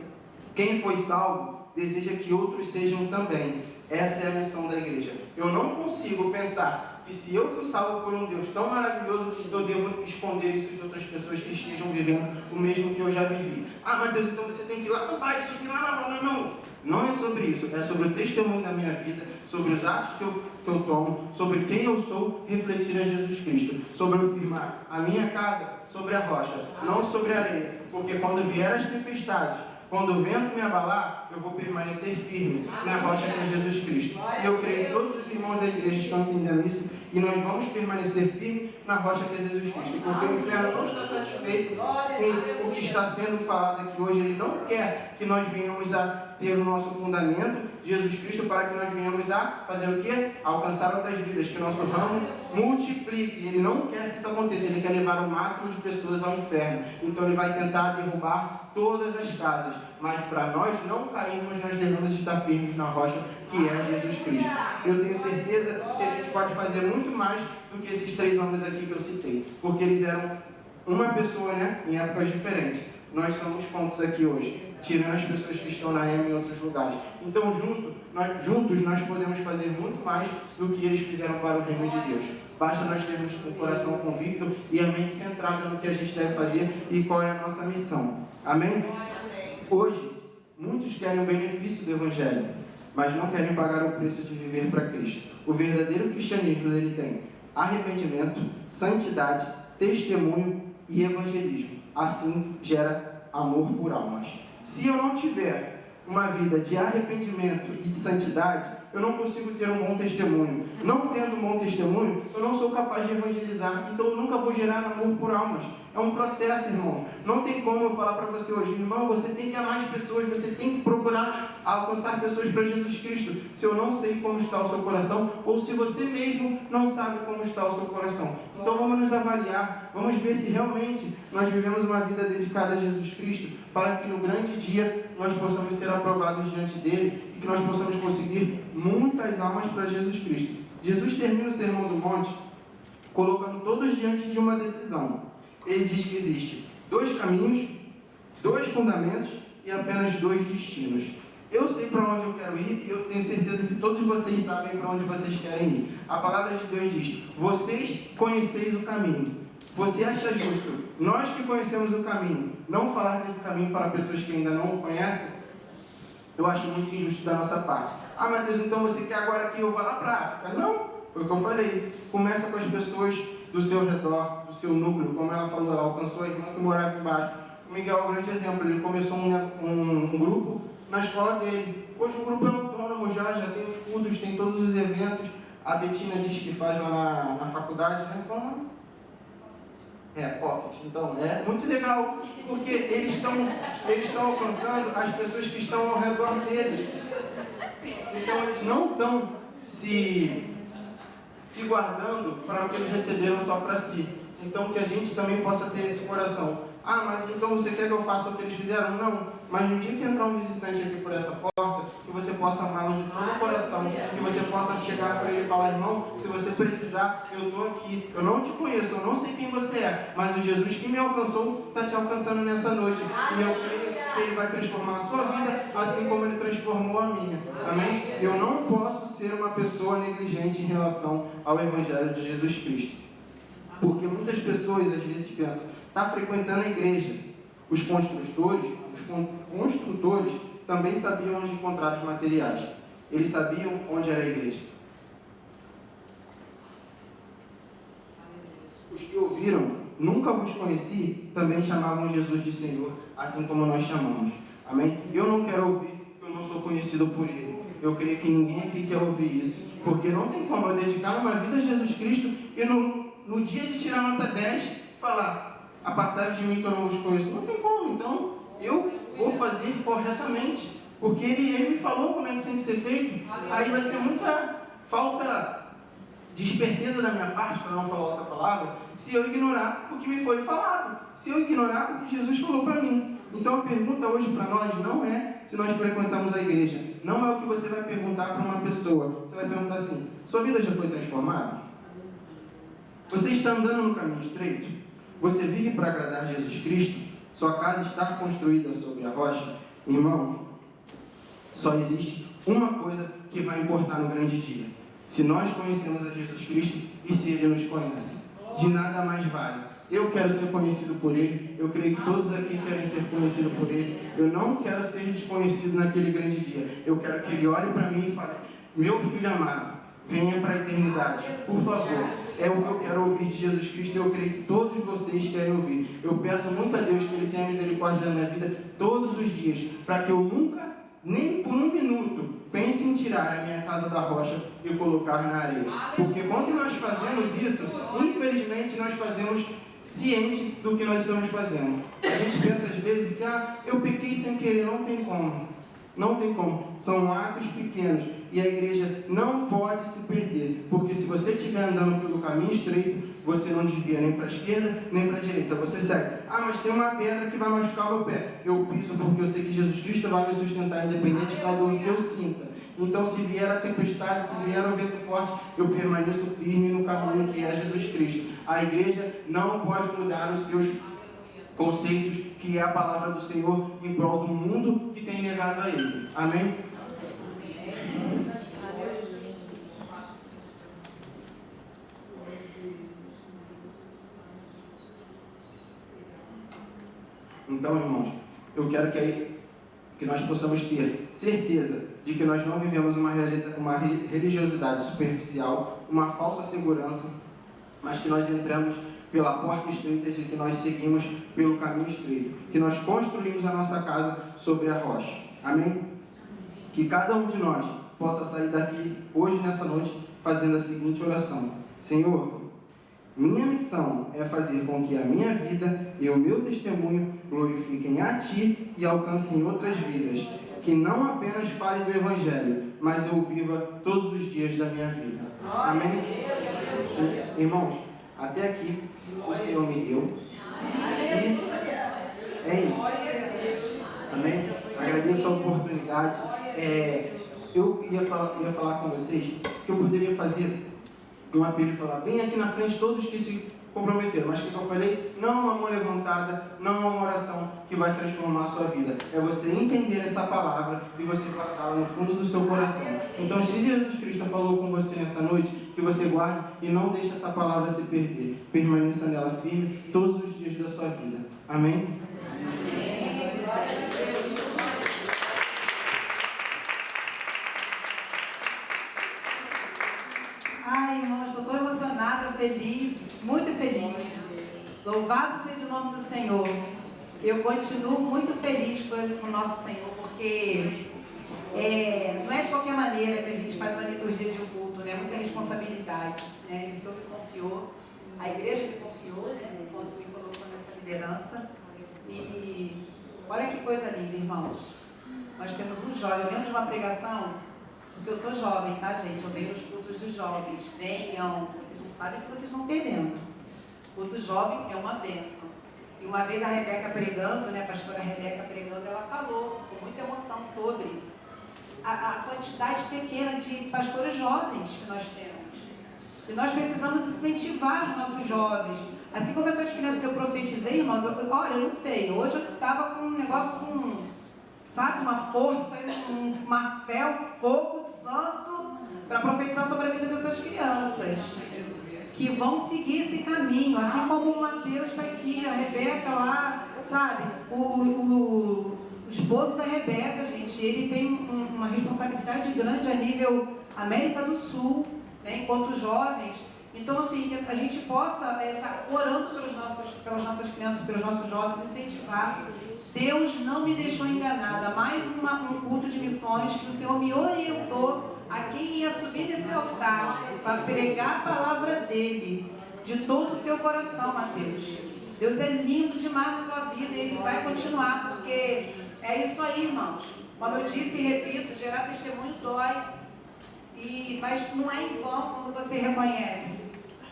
Quem foi salvo deseja que outros sejam também. Essa é a missão da igreja. Eu não consigo pensar que se eu fui salvo por um Deus tão maravilhoso, eu devo esconder isso de outras pessoas que estejam vivendo o mesmo que eu já vivi. Ah, Mateus, então você tem que ir lá, não vai, isso aqui, não. Não é sobre isso, é sobre o testemunho da minha vida, sobre os atos que eu tomo, sobre quem eu sou, refletir a Jesus Cristo, sobre eu firmar a minha casa sobre a rocha, não sobre a areia, porque quando vier as tempestades, quando o vento me abalar, eu vou permanecer firme na rocha que é Jesus Cristo. E eu creio que todos os irmãos da igreja estão entendendo isso, e nós vamos permanecer firmes na rocha que é Jesus Cristo, porque o inferno não está satisfeito com o que está sendo falado aqui hoje. Ele não quer que nós venhamos a ter o nosso fundamento, Jesus Cristo, para que nós venhamos a fazer o quê? Alcançar outras vidas, que o nosso ramo multiplique. Ele não quer que isso aconteça, ele quer levar o máximo de pessoas ao inferno. Então ele vai tentar derrubar todas as casas, mas para nós não cairmos, nós devemos estar firmes na rocha que é Jesus Cristo. Eu tenho certeza que a gente pode fazer muito mais do que esses 3 homens aqui que eu citei, porque eles eram uma pessoa, em épocas diferentes. Nós somos pontos aqui hoje, tirando as pessoas que estão na EMA em outros lugares. Então, juntos nós podemos fazer muito mais do que eles fizeram para o reino de Deus. Basta nós termos o coração convicto e a mente centrada no que a gente deve fazer e qual é a nossa missão. Amém? Hoje, muitos querem o benefício do Evangelho, mas não querem pagar o preço de viver para Cristo. O verdadeiro cristianismo, ele tem arrependimento, santidade, testemunho e evangelismo. Assim gera amor por almas. Se eu não tiver uma vida de arrependimento e de santidade, eu não consigo ter um bom testemunho. Não tendo um bom testemunho, eu não sou capaz de evangelizar. Então eu nunca vou gerar amor por almas. É um processo, irmão. Não tem como eu falar para você hoje, irmão, você tem que amar as pessoas, você tem que procurar alcançar pessoas para Jesus Cristo. Se eu não sei como está o seu coração, ou se você mesmo não sabe como está o seu coração. Então vamos nos avaliar, vamos ver se realmente nós vivemos uma vida dedicada a Jesus Cristo, para que no grande dia nós possamos ser aprovados diante dele e que nós possamos conseguir muitas almas para Jesus Cristo. Jesus termina o Sermão do Monte colocando todos diante de uma decisão. Ele diz que existe 2 caminhos, 2 fundamentos e apenas 2 destinos. Eu sei para onde eu quero ir e eu tenho certeza que todos vocês sabem para onde vocês querem ir. A palavra de Deus diz: vocês conheceis o caminho. Você acha justo, nós que conhecemos o caminho, não falar desse caminho para pessoas que ainda não o conhecem? Eu acho muito injusto da nossa parte. Ah, Mateus, então você quer agora que eu vá lá para a África? Não, foi o que eu falei. Começa com as pessoas do seu redor, do seu núcleo, como ela falou, ela alcançou a irmã que morava embaixo. O Miguel é um grande exemplo. Ele começou um grupo na escola dele. Hoje o grupo é autônomo, já tem os cultos, tem todos os eventos. A Betina diz que faz lá na faculdade, né? Como? Pocket. Então, é muito legal, porque eles estão alcançando as pessoas que estão ao redor deles. Então, eles não estão se guardando para o que eles receberam só para si. Então, que a gente também possa ter esse coração. Ah, mas então você quer que eu faça o que eles fizeram? Não. Mas no dia que entrar um visitante aqui por essa porta, que você possa amá-lo de todo o coração, que você possa chegar para ele e falar: irmão, se você precisar, eu estou aqui. Eu não te conheço, eu não sei quem você é, mas o Jesus que me alcançou está te alcançando nessa noite. E eu creio que Ele vai transformar a sua vida, assim como Ele transformou a minha. Amém? Eu não posso ser uma pessoa negligente em relação ao Evangelho de Jesus Cristo. Porque muitas pessoas às vezes pensam: está frequentando a igreja. Os construtores também sabiam onde encontrar os materiais. Eles sabiam onde era a igreja. Os que ouviram, nunca vos conheci, também chamavam Jesus de Senhor, assim como nós chamamos. Amém? Eu não quero ouvir, porque eu não sou conhecido por Ele. Eu creio que ninguém aqui quer ouvir isso. Porque não tem como eu dedicar uma vida a Jesus Cristo e no dia de tirar nota 10, falar: apartai de mim que eu não vos conheço. Não tem como. Então, eu vou fazer corretamente. Porque ele me falou como é que tem que ser feito. Aí vai ser muita falta de esperteza da minha parte, para não falar outra palavra, se eu ignorar o que me foi falado. Se eu ignorar o que Jesus falou para mim. Então, a pergunta hoje para nós não é se nós frequentamos a igreja. Não é o que você vai perguntar para uma pessoa. Você vai perguntar assim: sua vida já foi transformada? Você está andando no caminho estreito? Você vive para agradar Jesus Cristo? Sua casa está construída sobre a rocha? Irmãos, só existe uma coisa que vai importar no grande dia: se nós conhecemos a Jesus Cristo e se Ele nos conhece. De nada mais vale. Eu quero ser conhecido por Ele. Eu creio que todos aqui querem ser conhecidos por Ele. Eu não quero ser desconhecido naquele grande dia. Eu quero que Ele olhe para mim e fale: meu filho amado, venha para a eternidade, por favor. É o que eu quero ouvir de Jesus Cristo. Eu creio que todos vocês querem ouvir. Eu peço muito a Deus que Ele tenha misericórdia da minha vida todos os dias, para que eu nunca, nem por um minuto, pense em tirar a minha casa da rocha e colocar na areia. Porque quando nós fazemos isso, infelizmente nós fazemos ciente do que nós estamos fazendo. A gente pensa às vezes que eu pequei sem querer. Não tem como. Não tem como. São atos pequenos. E a igreja não pode se perder. Porque se você estiver andando pelo caminho estreito, você não desvia nem para a esquerda, nem para a direita. Você segue: mas tem uma pedra que vai machucar o meu pé. Eu piso porque eu sei que Jesus Cristo vai me sustentar, independente da dor que eu sinta. Então, se vier a tempestade, se vier o vento forte, eu permaneço firme no caminho que é Jesus Cristo. A igreja não pode mudar os seus conceitos, que é a palavra do Senhor, em prol do mundo que tem negado a Ele. Amém? Então, irmãos, eu quero que nós possamos ter certeza de que nós não vivemos uma religiosidade superficial, uma falsa segurança, mas que nós entramos pela porta estreita, de que nós seguimos pelo caminho estreito, que nós construímos a nossa casa sobre a rocha. Amém? Que cada um de nós possa sair daqui hoje, nessa noite, fazendo a seguinte oração: Senhor, minha missão é fazer com que a minha vida e o meu testemunho glorifiquem a Ti e alcancem outras vidas, que não apenas fale do Evangelho, mas eu viva todos os dias da minha vida. Amém? Sim. Irmãos, até aqui o Senhor me deu. E é isso. Amém? Agradeço a oportunidade. Eu ia falar com vocês que eu poderia fazer um apelo e falar: vem aqui na frente todos que se comprometeram. Mas o que eu falei? Não é uma mão levantada, não é uma oração que vai transformar a sua vida. É você entender essa palavra e você guardá-la no fundo do seu coração. Então, se Jesus Cristo falou com você nessa noite, que você guarde e não deixe essa palavra se perder. Permaneça nela firme todos os dias da sua vida. Amém? Ai, irmãos, estou tão emocionada, feliz, muito feliz. Louvado seja o nome do Senhor. Eu continuo muito feliz com o nosso Senhor, porque não é de qualquer maneira que a gente faz uma liturgia de um culto, né? Muita responsabilidade, né? O Senhor me confiou, a igreja me confiou, né? Quando me colocou nessa liderança. E olha que coisa linda, irmãos. Nós temos um jovem. Eu lembro de uma pregação, porque eu sou jovem, tá, gente? Eu venho nos cultos dos jovens. Venham, vocês não sabem o que vocês estão perdendo. O culto jovem é uma bênção. E uma vez a Rebeca pregando, né, a pastora Rebeca pregando, ela falou com muita emoção sobre a quantidade pequena de pastores jovens que nós temos. E nós precisamos incentivar os nossos jovens. Assim como essas crianças que eu profetizei, irmãos, olha, eu não sei, hoje eu estava com um negócio sabe, uma força, uma fé, um fogo santo para profetizar sobre a vida dessas crianças. Que vão seguir esse caminho, assim como o Mateus está aqui, a Rebeca lá, sabe? O esposo da Rebeca, gente, ele tem uma responsabilidade grande a nível América do Sul, né, enquanto jovens. Então, assim, que a gente possa estar orando pelas nossas crianças, pelos nossos jovens, incentivar. Deus não me deixou enganada. Mais um culto de missões que o Senhor me orientou a quem ia subir nesse altar para pregar a palavra dele, de todo o seu coração, Mateus. Deus é lindo demais na tua vida e ele vai continuar, porque é isso aí, irmãos. Como eu disse e repito, gerar testemunho dói. Mas não é em vão quando você reconhece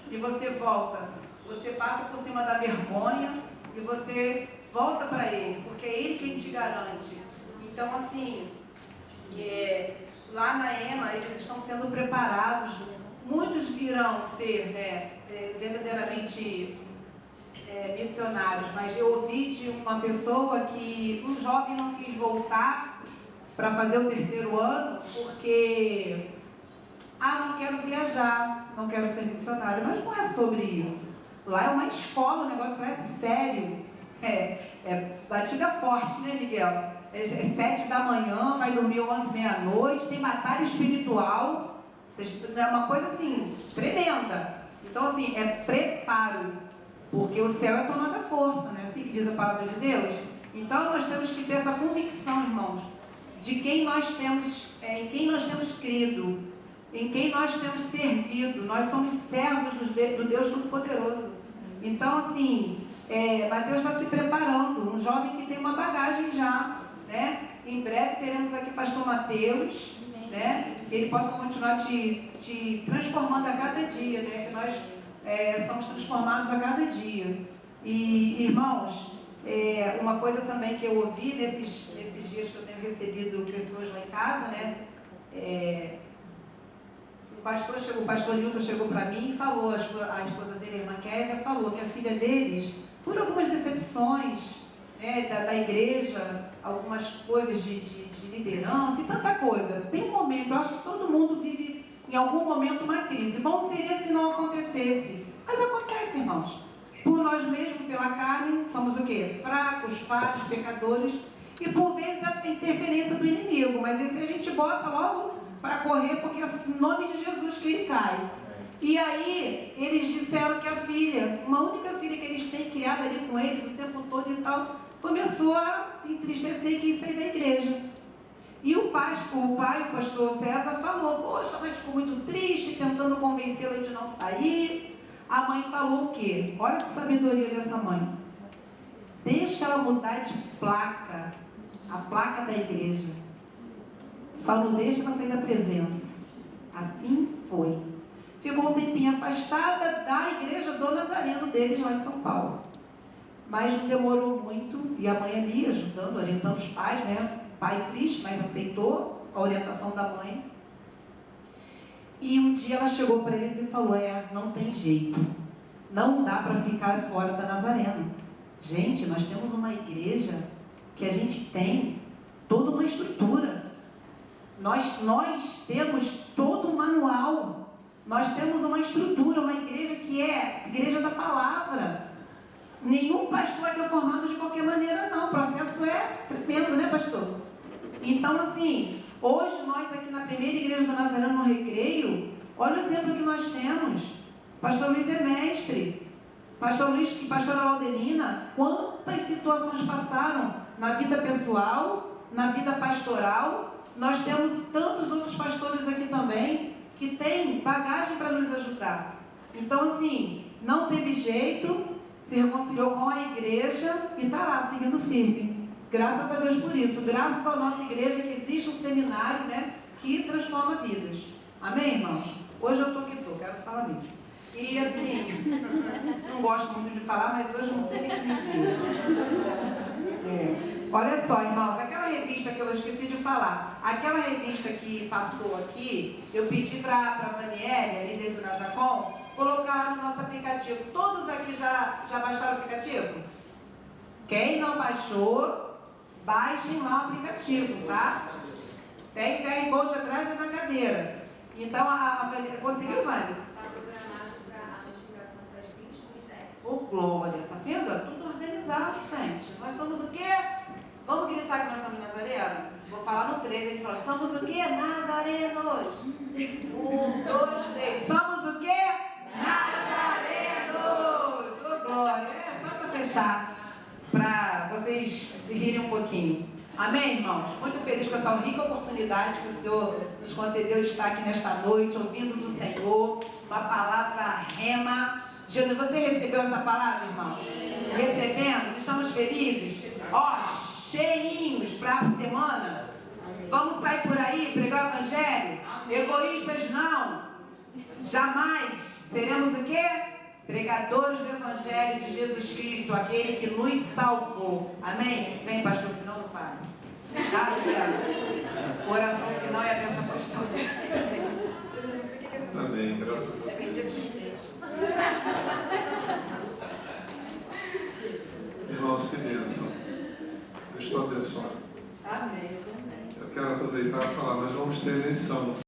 e você volta. Você passa por cima da vergonha e você volta para ele, porque é ele quem te garante. Então, assim, lá na EMA, eles estão sendo preparados. Muitos virão ser verdadeiramente missionários, mas eu ouvi de uma pessoa que um jovem não quis voltar para fazer o 3º ano, porque não quero viajar, não quero ser missionário. Mas não é sobre isso. Lá é uma escola, o negócio é sério. Batida forte, né, Miguel? É 7 da manhã, vai dormir 11, meia-noite, tem batalha espiritual. É uma coisa assim, tremenda. Então, assim, é preparo, porque o céu é tomada força, né? Assim que diz a palavra de Deus. Então, nós temos que ter essa convicção, irmãos, de quem nós temos, em quem nós temos crido, em quem nós temos servido. Nós somos servos do Deus Todo-Poderoso. Então, assim, Mateus está se preparando, um jovem que tem uma bagagem já, né? Em breve teremos aqui pastor Mateus, né? Que ele possa continuar te transformando a cada dia, né? Que nós somos transformados a cada dia. E, irmãos, uma coisa também que eu ouvi nesses dias que eu tenho recebido pessoas lá em casa, né? O pastor Nilton chegou para mim e falou, a esposa dele, a irmã Késia, falou que a filha deles, por algumas decepções, né, da igreja, algumas coisas de liderança e tanta coisa. Tem um momento, eu acho que todo mundo vive em algum momento uma crise. Bom seria se não acontecesse. Mas acontece, irmãos. Por nós mesmos, pela carne, somos o quê? Fracos, falhos, pecadores. E por vezes a interferência do inimigo. Mas esse a gente bota logo para correr, porque é em nome de Jesus que ele cai. E aí, eles disseram que a filha, uma única filha que eles têm criado ali com eles o tempo todo e tal, começou a entristecer e quis sair da igreja. E o pai, o pastor César, falou, poxa, mas ficou muito triste, tentando convencê-la de não sair. A mãe falou o quê? Olha que sabedoria dessa mãe. Deixa ela mudar de placa, a placa da igreja. Só não deixa ela sair da presença. Assim foi. Ficou um tempinho afastada da igreja do Nazareno deles lá em São Paulo. Mas não demorou muito, e a mãe ali ajudando, orientando os pais, né? Pai triste, mas aceitou a orientação da mãe. E um dia ela chegou para eles e falou, não tem jeito. Não dá para ficar fora da Nazareno. Gente, nós temos uma igreja que a gente tem toda uma estrutura. Nós temos todo um manual. Nós temos uma estrutura, uma igreja que é igreja da palavra. Nenhum pastor é formado de qualquer maneira, não. O processo é tremendo, né, pastor? Então, assim, hoje nós aqui na primeira igreja do Nazareno no Recreio, olha o exemplo que nós temos. Pastor Luiz é mestre. Pastor Luiz e pastora Laudelina, quantas situações passaram na vida pessoal, na vida pastoral. Nós temos tantos outros pastores aqui também que têm bagagem para nos ajudar. Então, assim, não teve jeito, se reconciliou com a igreja e está lá, seguindo firme. Graças a Deus por isso. Graças à nossa igreja que existe um seminário, né, que transforma vidas. Amém, irmãos? Hoje eu estou que estou, quero falar mesmo. E assim, não gosto muito de falar, mas hoje não sei nem o. Olha só, irmãos, aquela revista que eu esqueci de falar, aquela revista que passou aqui, eu pedi para a Vaniele, ali desde o Nasacom, colocar lá no nosso aplicativo. Todos aqui já baixaram o aplicativo? Quem não baixou, baixem lá o aplicativo, tá? Tem QR Code atrás e na cadeira. Então, conseguiu, Vânia? Está programado para a notificação para as 21h10. Ô, Glória, tá vendo? Tudo organizado, gente. Nós somos o quê? Vamos gritar que nós somos nazarenos? Vou falar no 3, a gente fala, somos o quê? Nazarenos. 1, 2, 3. Somos o quê? Nazarenos. Ô, Glória. É só para fechar, para vocês rirem um pouquinho. Amém, irmãos? Muito feliz com essa rica oportunidade que o Senhor nos concedeu de estar aqui nesta noite, ouvindo do Senhor, uma palavra rema. Júnior, você recebeu essa palavra, irmão? Recebemos? Estamos felizes? Ó, cheinhos para a semana. Vamos sair por aí, pregar o evangelho? Egoístas não. Jamais. Seremos o quê? Pregadores do evangelho de Jesus Cristo, aquele que nos salvou. Amém? Vem, pastor, senão não para. Oração final e a bênção apostólica. Amém, graças a Deus. É bendito de Deus. Irmãos, que bênção. Deus te abençoe. Amém. Eu quero aproveitar e falar, nós vamos ter eleição.